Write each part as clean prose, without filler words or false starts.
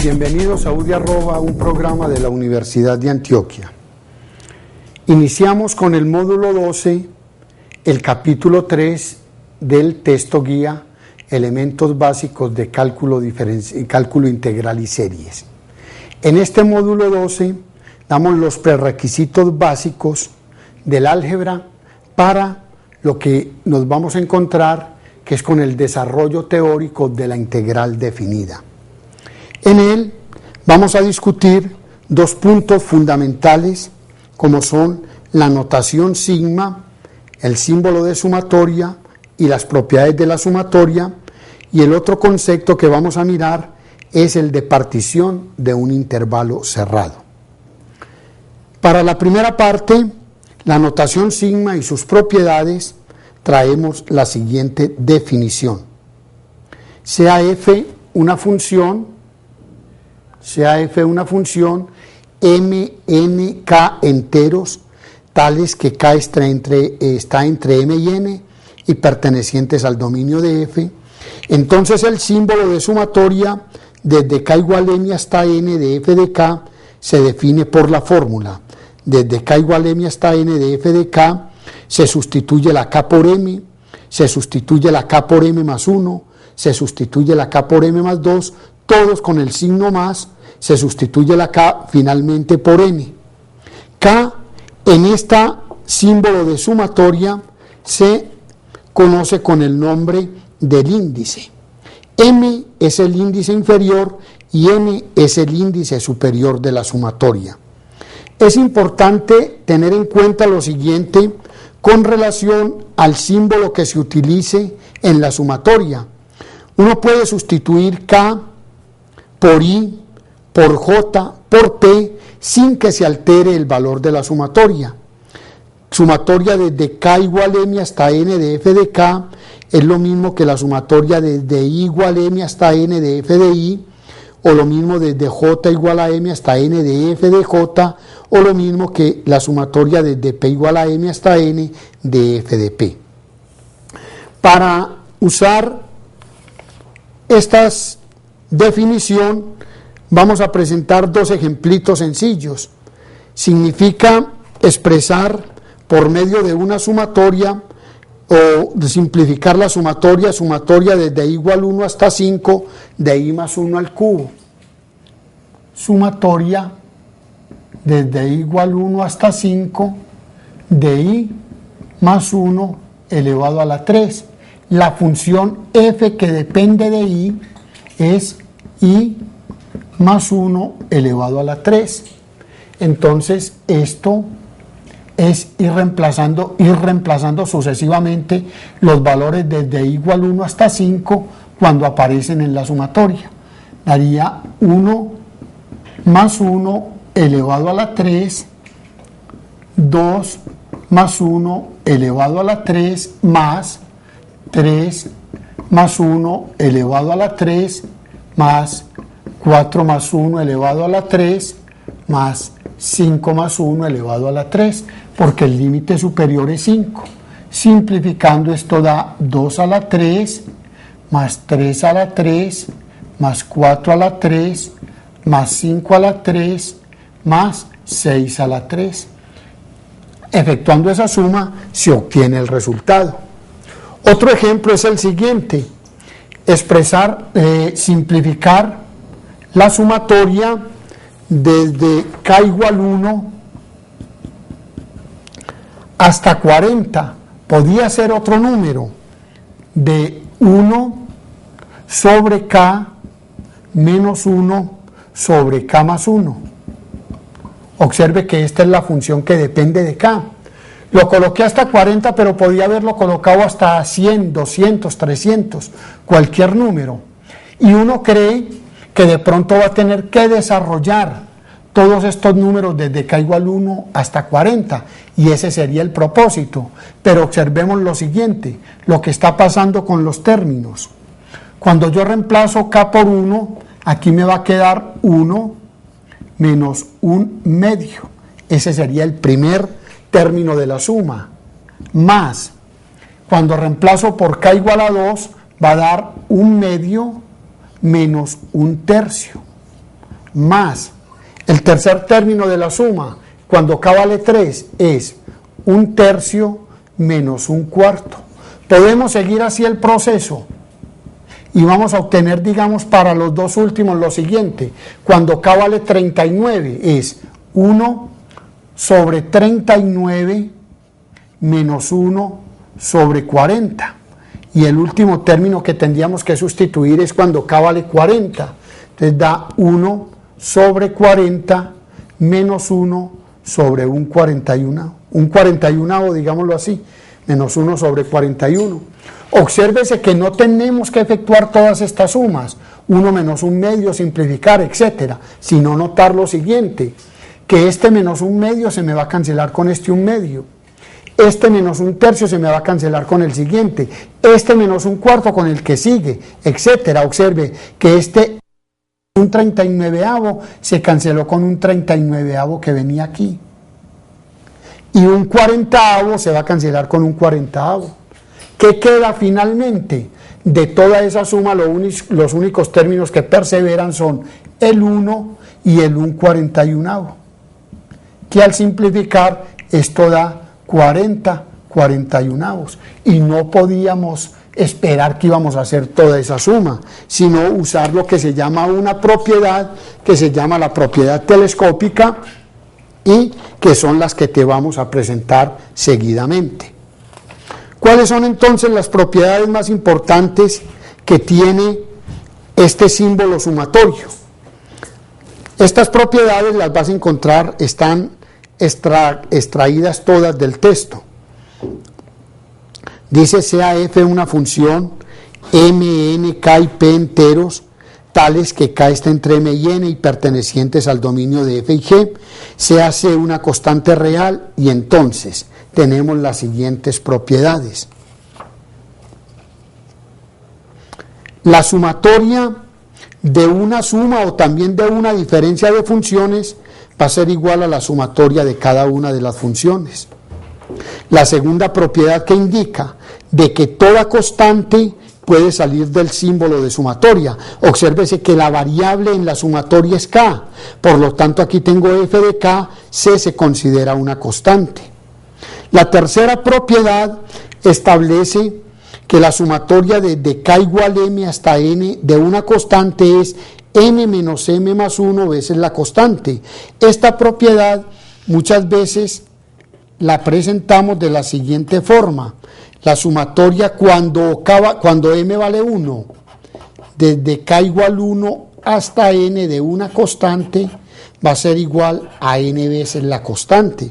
Bienvenidos a UDI Arroba, un programa de la Universidad de Antioquia. Iniciamos con el módulo 12, el capítulo 3 del texto guía Elementos básicos de cálculo integral y series. En este módulo 12 damos los prerequisitos básicos del álgebra para lo que nos vamos a encontrar, que es con el desarrollo teórico de la integral definida. En él vamos a discutir dos puntos fundamentales, como son la notación sigma, el símbolo de sumatoria y las propiedades de la sumatoria, y el otro concepto que vamos a mirar es el de partición de un intervalo cerrado. Para la primera parte, la notación sigma y sus propiedades, traemos la siguiente definición. Sea f una función, m, n, k enteros, tales que k está entre m y n y pertenecientes al dominio de f, entonces el símbolo de sumatoria desde k igual m hasta n de f de k se define por la fórmula. Desde k igual m hasta n de f de k se sustituye la k por m, se sustituye la k por m más 1, se sustituye la k por m más 2, todos con el signo más, se sustituye la k finalmente por n. K en este símbolo de sumatoria se conoce con el nombre del índice. M es el índice inferior y n es el índice superior de la sumatoria. Es importante tener en cuenta lo siguiente con relación al símbolo que se utilice en la sumatoria. Uno puede sustituir k por i, por j, por p, sin que se altere el valor de la sumatoria. Sumatoria desde k igual m hasta n de f de k es lo mismo que la sumatoria desde i igual m hasta n de f de i, o lo mismo desde j igual a m hasta n de f de j, o lo mismo que la sumatoria desde p igual a m hasta n de f de p. Para usar esta definición vamos a presentar dos ejemplitos sencillos. Significa expresar por medio de una sumatoria o simplificar la sumatoria desde i igual 1 hasta 5 de i más 1 al cubo. Sumatoria desde i igual 1 hasta 5 de i más 1 elevado a la 3. La función f que depende de i es i más 1 elevado a la 3. Entonces esto es ir reemplazando sucesivamente los valores desde i igual 1 hasta 5 cuando aparecen en la sumatoria. Daría 1 más 1 elevado a la 3, 2 más 1 elevado a la 3 más 3 más 1 elevado a la 3 más 4 más 1 elevado a la 3 más 5 más 1 elevado a la 3, porque el límite superior es 5. Simplificando esto da 2 a la 3 más 3 a la 3 más 4 a la 3 más 5 a la 3 más 6 a la 3. Efectuando esa suma se obtiene el resultado. Otro ejemplo es el siguiente: simplificar la sumatoria desde k igual 1 hasta 40. Podía ser otro número de 1 sobre k menos 1 sobre k más 1. Observe que esta es la función que depende de k. Lo coloqué hasta 40, pero podía haberlo colocado hasta 100, 200, 300, cualquier número. Y uno cree que de pronto va a tener que desarrollar todos estos números desde k igual 1 hasta 40, y ese sería el propósito. Pero observemos lo siguiente, lo que está pasando con los términos. Cuando yo reemplazo k por 1, aquí me va a quedar 1 menos 1 medio. Ese sería el primer término de la suma. Más, cuando reemplazo por k igual a 2, va a dar 1 medio menos 1 tercio. más el tercer término de la suma, cuando k vale 3, es 1/3 menos 1/4. Podemos seguir así el proceso y vamos a obtener, digamos, para los dos últimos lo siguiente. Cuando k vale 39 es 1 sobre 39 menos 1 sobre 40. Y el último término que tendríamos que sustituir es cuando k vale 40. Entonces da 1 sobre 40 menos 1 sobre un 41. Un 41, digámoslo así, menos 1 sobre 41. Obsérvese que no tenemos que efectuar todas estas sumas, 1 menos 1/2, simplificar, etcétera, sino notar lo siguiente, que este menos 1/2 se me va a cancelar con este 1/2. Este menos 1/3 se me va a cancelar con el siguiente, este menos 1/4 con el que sigue, etcétera. Observe que este 1/39 se canceló con un 39 que venía aquí. Y un 40 se va a cancelar con un 40. ¿Qué queda finalmente? De toda esa suma, los únicos términos que perseveran son el 1 y el 1/41. Que al simplificar esto da 40/41. Y no podíamos esperar que íbamos a hacer toda esa suma, sino usar lo que se llama una propiedad, que se llama la propiedad telescópica, y que son las que te vamos a presentar seguidamente. ¿Cuáles son entonces las propiedades más importantes que tiene este símbolo sumatorio? Estas propiedades las vas a encontrar, están extraídas todas del texto. Dice: sea f una función m, n, k y p enteros, tales que k está entre m y n y pertenecientes al dominio de f y g, sea c una constante real, y entonces tenemos las siguientes propiedades. La sumatoria de una suma o también de una diferencia de funciones va a ser igual a la sumatoria de cada una de las funciones. La segunda propiedad que indica de que toda constante puede salir del símbolo de sumatoria. Obsérvese que la variable en la sumatoria es k, por lo tanto aquí tengo f de k, c se considera una constante. La tercera propiedad establece que la sumatoria de k igual m hasta n de una constante es n menos m más 1 veces la constante. Esta propiedad muchas veces la presentamos de la siguiente forma: la sumatoria cuando m vale 1, desde k igual 1 hasta n de una constante, va a ser igual a n veces la constante.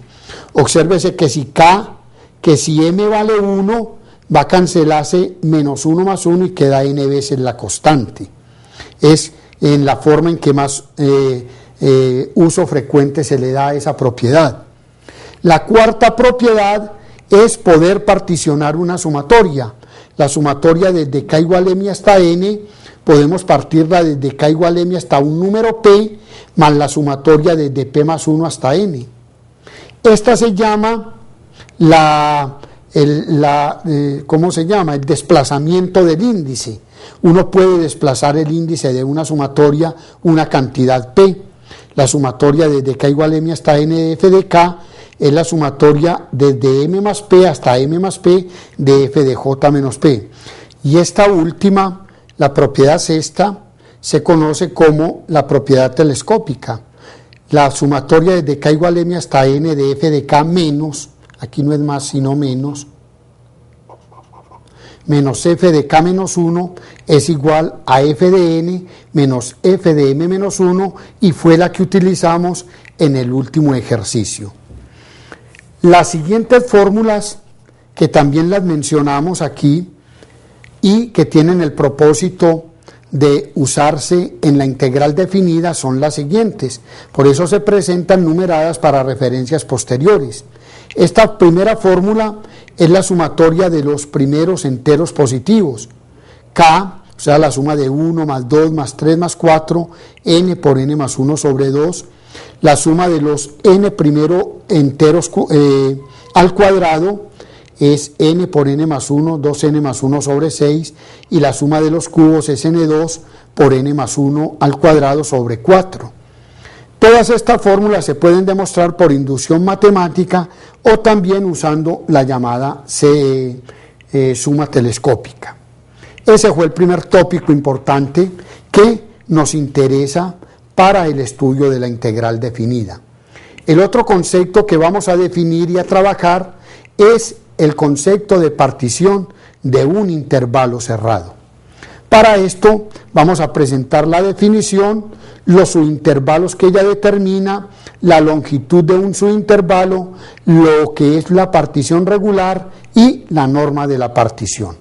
Obsérvese que si m vale 1, va a cancelarse menos 1 más 1 y queda n veces la constante. Es en la forma en que más uso frecuente se le da a esa propiedad. La cuarta propiedad es poder particionar una sumatoria. La sumatoria desde k igual m hasta n, podemos partirla desde k igual m hasta un número p, más la sumatoria desde p más 1 hasta n. Esta se llama ¿cómo se llama? El desplazamiento del índice. Uno puede desplazar el índice de una sumatoria una cantidad p. La sumatoria desde k igual m hasta n de f de k es la sumatoria desde m más p hasta m más p de f de j menos p. Y esta última, la propiedad sexta, se conoce como la propiedad telescópica. La sumatoria desde k igual m hasta n de f de k menos, aquí no es más sino menos f de k menos 1 es igual a f de n menos f de m menos 1, y fue la que utilizamos en el último ejercicio. Las siguientes fórmulas, que también las mencionamos aquí y que tienen el propósito de usarse en la integral definida, son las siguientes. Por eso se presentan numeradas para referencias posteriores. Esta primera fórmula es la sumatoria de los primeros enteros positivos. K, o sea, la suma de 1 más 2 más 3 más 4, n por n más 1 sobre 2. La suma de los n primero enteros al cuadrado es n por n más 1, 2n más 1 sobre 6, y la suma de los cubos es n2 por n más 1 al cuadrado sobre 4. Todas estas fórmulas se pueden demostrar por inducción matemática o también usando la llamada suma telescópica. Ese fue el primer tópico importante que nos interesa para el estudio de la integral definida. El otro concepto que vamos a definir y a trabajar es el concepto de partición de un intervalo cerrado. Para esto vamos a presentar la definición, los subintervalos que ella determina, la longitud de un subintervalo, lo que es la partición regular y la norma de la partición.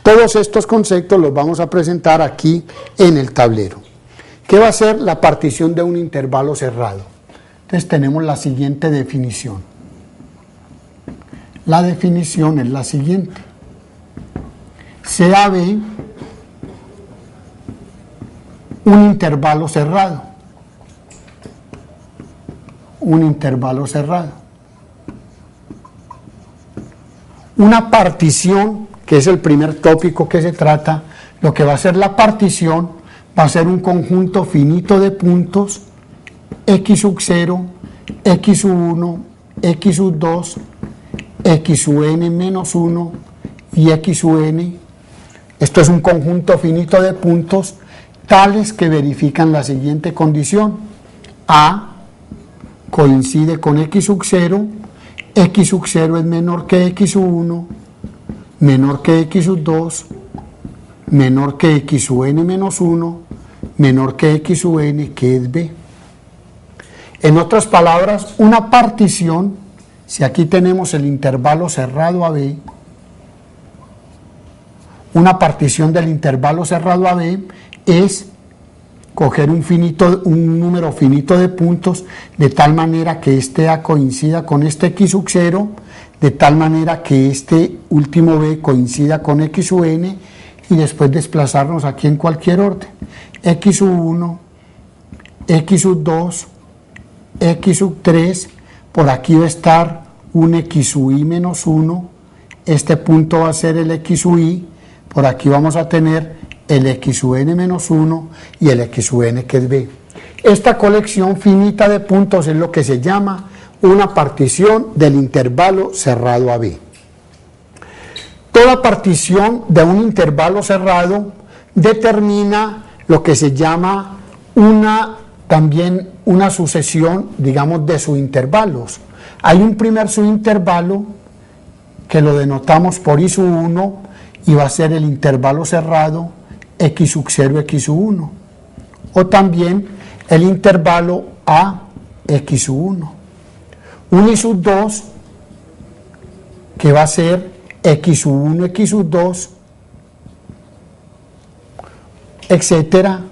Todos estos conceptos los vamos a presentar aquí en el tablero. ¿Qué va a ser la partición de un intervalo cerrado? Entonces tenemos la siguiente definición. La definición es la siguiente. CAB, un intervalo cerrado. Un intervalo cerrado. Una partición, que es el primer tópico que se trata, lo que va a ser la partición va a ser un conjunto finito de puntos x sub 0, x sub 1, x sub 2, x sub n menos 1 y x sub n. Esto es un conjunto finito de puntos tales que verifican la siguiente condición. A coincide con x sub 0, x sub 0 es menor que x sub 1, menor que x sub 2, menor que x sub n menos 1, menor que x sub n, que es b. En otras palabras, una partición, si aquí tenemos el intervalo cerrado AB, una partición del intervalo cerrado AB es coger un número finito de puntos de tal manera que este A coincida con este x sub 0, de tal manera que este último B coincida con x sub n, y después desplazarnos aquí en cualquier orden. X sub 1, x sub 2, x sub 3, por aquí va a estar un x sub i menos 1, este punto va a ser el x sub i, por aquí vamos a tener el x sub n menos 1 y el x sub n, que es b. Esta colección finita de puntos es lo que se llama una partición del intervalo cerrado AB. Toda partición de un intervalo cerrado determina lo que se llama también una sucesión, digamos, de subintervalos. Hay un primer subintervalo que lo denotamos por i sub 1 y va a ser el intervalo cerrado x sub 0, x sub 1. O también el intervalo a x sub 1. Un i sub 2 que va a ser x sub 1, x sub 2, etcétera.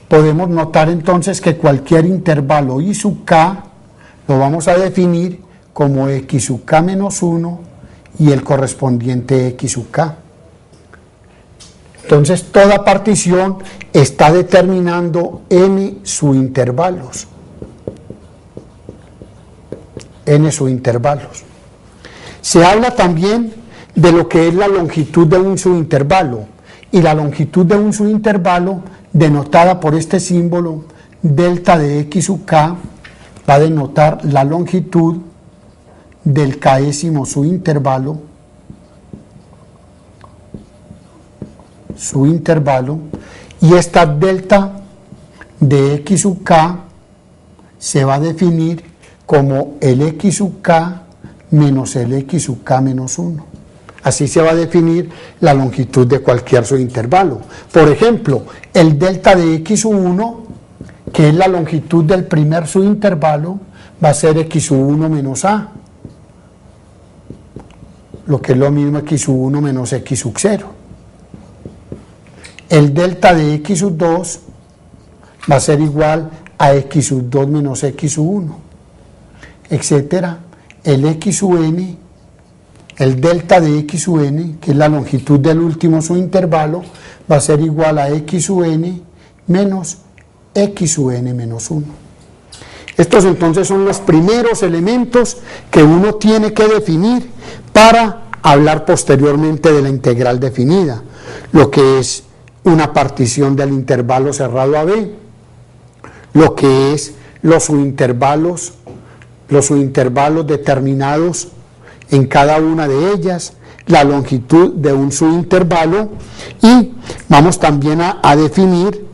Podemos notar entonces que cualquier intervalo i sub k lo vamos a definir como x sub k menos 1 y el correspondiente x sub k. Entonces toda partición está determinando n subintervalos. N subintervalos. Se habla también de lo que es la longitud de un subintervalo, y la longitud de un subintervalo, denotada por este símbolo delta de x sub k, va a denotar la longitud del késimo subintervalo, y esta delta de x sub k se va a definir como el x sub k menos el x sub k menos 1. Así se va a definir la longitud de cualquier subintervalo. Por ejemplo, el delta de x sub 1, que es la longitud del primer subintervalo, va a ser x sub 1 menos a, lo que es lo mismo x sub 1 menos x sub 0. El delta de x sub 2 va a ser igual a x sub 2 menos x sub 1, etcétera. El x sub n, el delta de x sub n, que es la longitud del último subintervalo, va a ser igual a x sub n menos x sub n menos 1. Estos entonces son los primeros elementos que uno tiene que definir para hablar posteriormente de la integral definida, lo que es una partición del intervalo cerrado AB, lo que es los subintervalos determinados en cada una de ellas, la longitud de un subintervalo, y vamos también a definir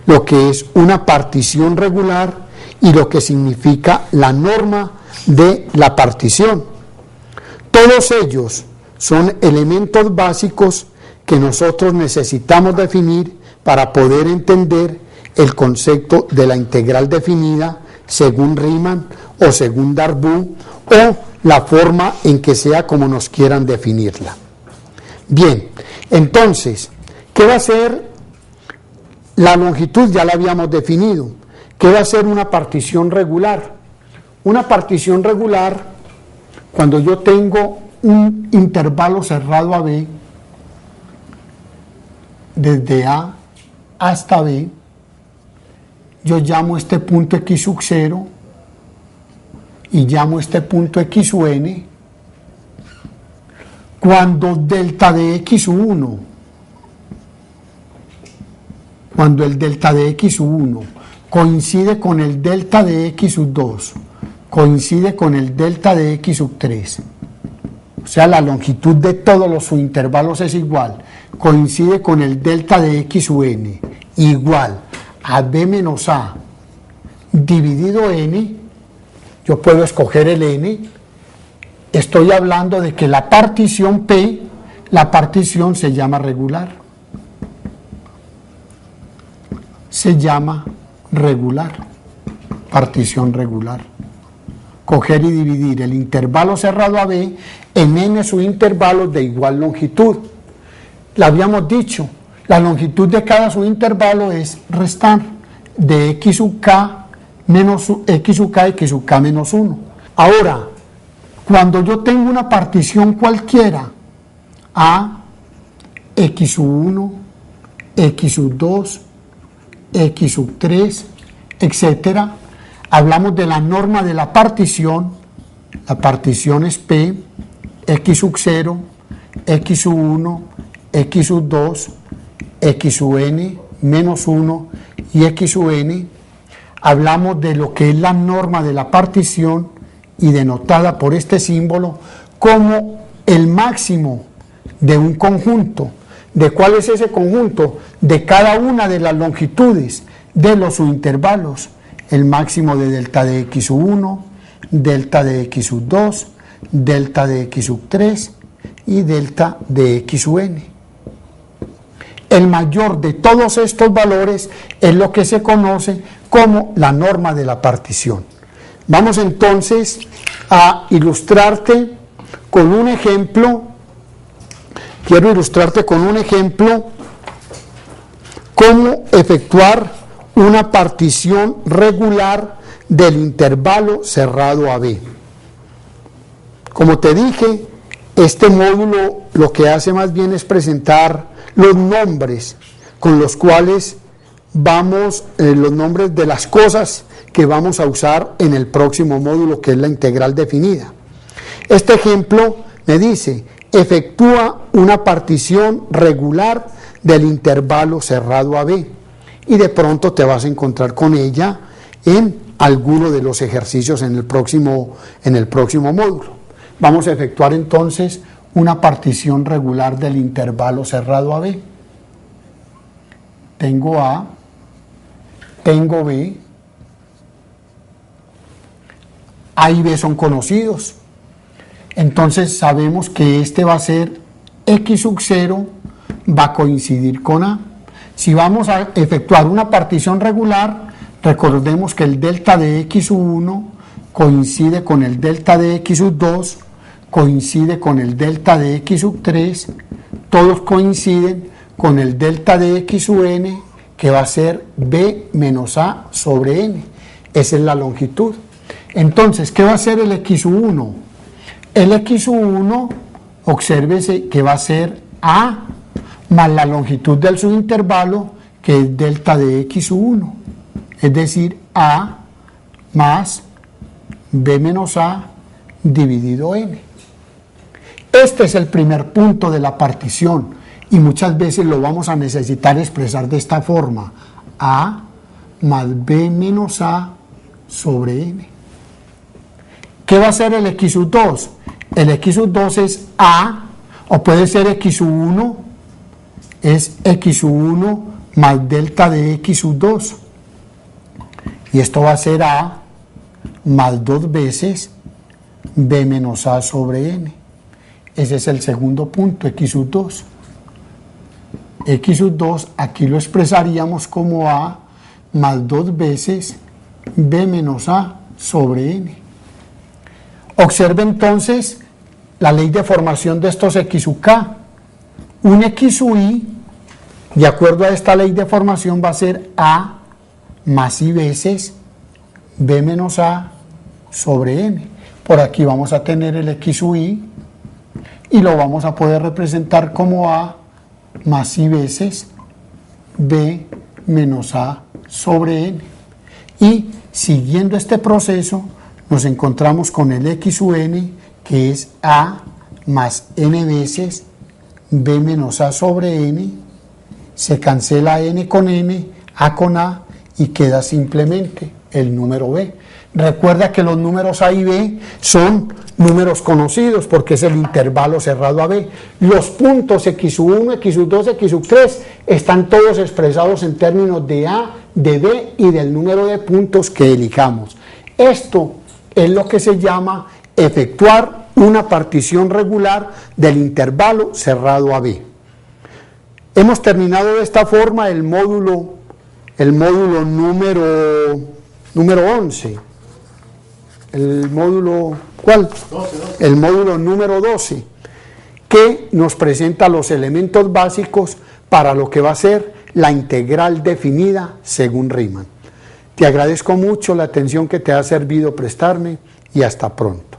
lo que es una partición regular y lo que significa la norma de la partición. Todos ellos son elementos básicos que nosotros necesitamos definir para poder entender el concepto de la integral definida según Riemann o según Darboux, o la forma en que sea como nos quieran definirla. Bien, entonces, ¿qué va a ser la longitud? Ya la habíamos definido. ¿Qué va a ser una partición regular? Una partición regular, cuando yo tengo un intervalo cerrado a B, desde A hasta B, yo llamo este punto x sub 0 y llamo este punto x sub n, cuando delta de x sub 1, cuando el delta de x sub 1 coincide con el delta de x sub 2, coincide con el delta de x sub 3, o sea, la longitud de todos los subintervalos es igual, coincide con el delta de x sub n, igual a b menos a dividido n, yo puedo escoger el n, estoy hablando de que la partición P, la partición se llama regular. Se llama regular, partición regular. Coger y dividir el intervalo cerrado a B en n subintervalos de igual longitud. Lo habíamos dicho, la longitud de cada subintervalo es restar de x sub k menos x sub k menos 1. Ahora, cuando yo tengo una partición cualquiera, a x sub 1, x sub 2, x sub 3, etcétera, hablamos de la norma de la partición es P, x sub 0, x sub 1, x sub 2, x sub n, menos 1 y x sub n, hablamos de lo que es la norma de la partición y denotada por este símbolo como el máximo de un conjunto. ¿De cuál es ese conjunto? De cada una de las longitudes de los subintervalos, el máximo de delta de x sub 1, delta de x sub 2, delta de x sub 3 y delta de x sub n. El mayor de todos estos valores es lo que se conoce como la norma de la partición. Vamos entonces a ilustrarte con un ejemplo. Quiero ilustrarte con un ejemplo cómo efectuar una partición regular del intervalo cerrado a B. Como te dije, este módulo lo que hace más bien es presentar los nombres con los cuales vamos, los nombres de las cosas que vamos a usar en el próximo módulo, que es la integral definida. Este ejemplo me dice: efectúa una partición regular del intervalo cerrado a B, y de pronto te vas a encontrar con ella en alguno de los ejercicios en el próximo módulo. Vamos a efectuar entonces una partición regular del intervalo cerrado a B. Tengo A, tengo B, A y B son conocidos. Entonces sabemos que este va a ser x sub 0, va a coincidir con A. Si vamos a efectuar una partición regular, recordemos que el delta de x sub 1 coincide con el delta de x sub 2, coincide con el delta de x sub 3, todos coinciden con el delta de x sub n, que va a ser b menos a sobre n. Esa es la longitud. Entonces, ¿qué va a ser el x sub 1? El x sub 1, obsérvese que va a ser a más la longitud del subintervalo, que es delta de x sub 1, es decir, a más b menos a dividido n. Este es el primer punto de la partición y muchas veces lo vamos a necesitar expresar de esta forma: a más b menos a sobre n. ¿Qué va a ser el x sub 2? El x sub 2 es a, o puede ser x sub 1, es x sub 1 más delta de x sub 2. Y esto va a ser a más 2 veces b menos a sobre n. Ese es el segundo punto, x sub 2. X sub 2 aquí lo expresaríamos como a más 2 veces b menos a sobre n. Observe entonces la ley de formación de estos x sub k. Un x sub i, de acuerdo a esta ley de formación, va a ser a más i veces b menos a sobre n. Por aquí vamos a tener el x sub i y lo vamos a poder representar como a más i veces b menos a sobre n. Y siguiendo este proceso nos encontramos con el x sub n, que es a más n veces b menos a sobre n. Se cancela n con n, a con a, y queda simplemente el número b. Recuerda que los números a y b son números conocidos porque es el intervalo cerrado a b. Los puntos x sub 1, x sub 2, x sub 3 están todos expresados en términos de a, de b y del número de puntos que elijamos. Esto es lo que se llama efectuar una partición regular del intervalo cerrado a b. Hemos terminado de esta forma el módulo número 11. El módulo, ¿cuál? 12. El módulo número 12, que nos presenta los elementos básicos para lo que va a ser la integral definida según Riemann. Te agradezco mucho la atención que te ha servido prestarme y hasta pronto.